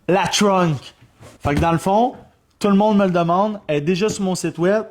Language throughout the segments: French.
la trunk. Fait que dans le fond, tout le monde me le demande, elle est déjà sur mon site web,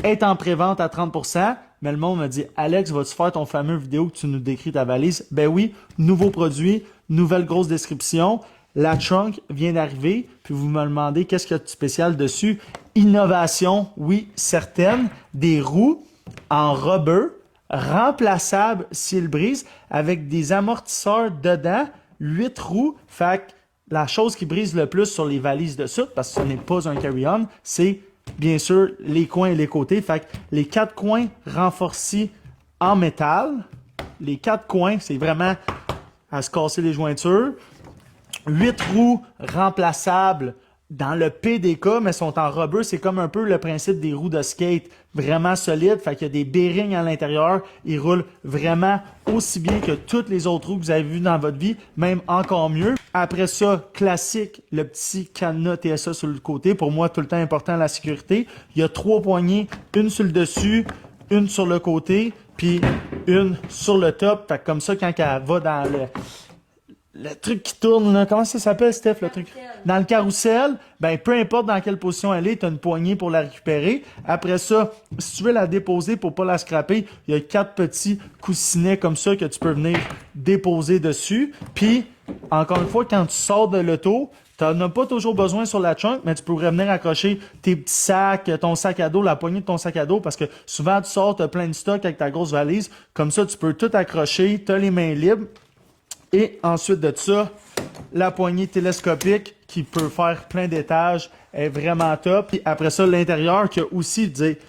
elle est en pré-vente à 30%, mais le monde me dit, Alex, vas-tu faire ton fameux vidéo que tu nous décris ta valise? Ben oui, nouveau produit, nouvelle grosse description. La trunk vient d'arriver, puis vous me demandez qu'est-ce qu'il y a de spécial dessus. Innovation, oui, certaine. Des roues en rubber, remplaçables s'il brise, avec des amortisseurs dedans, 8 roues. Fait que la chose qui brise le plus sur les valises de soute, parce que ce n'est pas un carry-on, c'est bien sûr les coins et les côtés. Fait que les 4 coins renforcés en métal. Les 4 coins, c'est vraiment à se casser les jointures. 8 roues remplaçables dans le P des cas, mais sont en rubber. C'est comme un peu le principe des roues de skate, vraiment solides. Fait qu'il y a des bearings à l'intérieur. Ils roulent vraiment aussi bien que toutes les autres roues que vous avez vues dans votre vie, même encore mieux. Après ça, classique, le petit cadenas TSA sur le côté. Pour moi, tout le temps important, la sécurité. Il y a 3 poignées, une sur le dessus, une sur le côté, puis une sur le top. Fait que comme ça, quand elle va dans le truc qui tourne, là, comment ça s'appelle, Steph, le truc? Dans le carrousel, ben, peu importe dans quelle position elle est, tu as une poignée pour la récupérer. Après ça, si tu veux la déposer pour pas la scraper, il y a 4 petits coussinets comme ça que tu peux venir déposer dessus. Puis, encore une fois, quand tu sors de l'auto, tu n'en as pas toujours besoin sur la trunk, mais tu pourrais venir accrocher tes petits sacs, ton sac à dos, la poignée de ton sac à dos, parce que souvent tu sors, tu as plein de stock avec ta grosse valise. Comme ça, tu peux tout accrocher, tu as les mains libres. Et ensuite de ça, la poignée télescopique qui peut faire plein d'étages est vraiment top. Puis après ça, l'intérieur qui a aussi des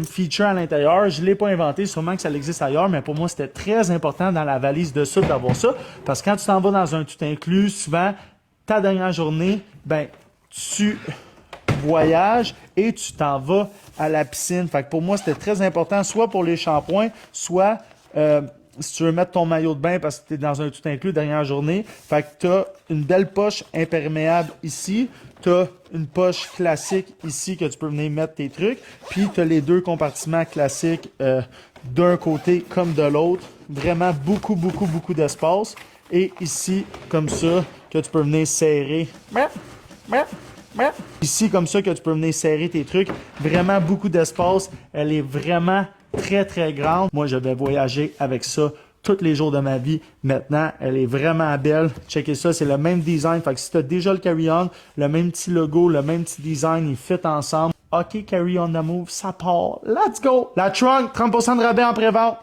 feature à l'intérieur. Je ne l'ai pas inventé, sûrement que ça existe ailleurs, mais pour moi, c'était très important dans la valise de ça d'avoir ça. Parce que quand tu t'en vas dans un tout inclus, souvent, ta dernière journée, ben, tu voyages et tu t'en vas à la piscine. Fait que pour moi, c'était très important, soit pour les shampoings, soit si tu veux mettre ton maillot de bain parce que tu es dans un tout inclus dernière journée. Fait que tu as une belle poche imperméable ici. Tu as une poche classique ici que tu peux venir mettre tes trucs. Puis tu as les 2 compartiments classiques d'un côté comme de l'autre. Vraiment beaucoup d'espace. Et ici, comme ça, que tu peux venir serrer. Ici, comme ça, que tu peux venir serrer tes trucs. Vraiment beaucoup d'espace. Elle est vraiment très grande. Moi, je vais voyager avec ça tous les jours de ma vie. Maintenant, elle est vraiment belle. Checkez ça, c'est le même design. Fait que si tu as déjà le carry-on, le même petit logo, le même petit design, ils fit ensemble. OK, carry-on the move, ça part. Let's go! La trunk, 30% de rabais en pré-vente.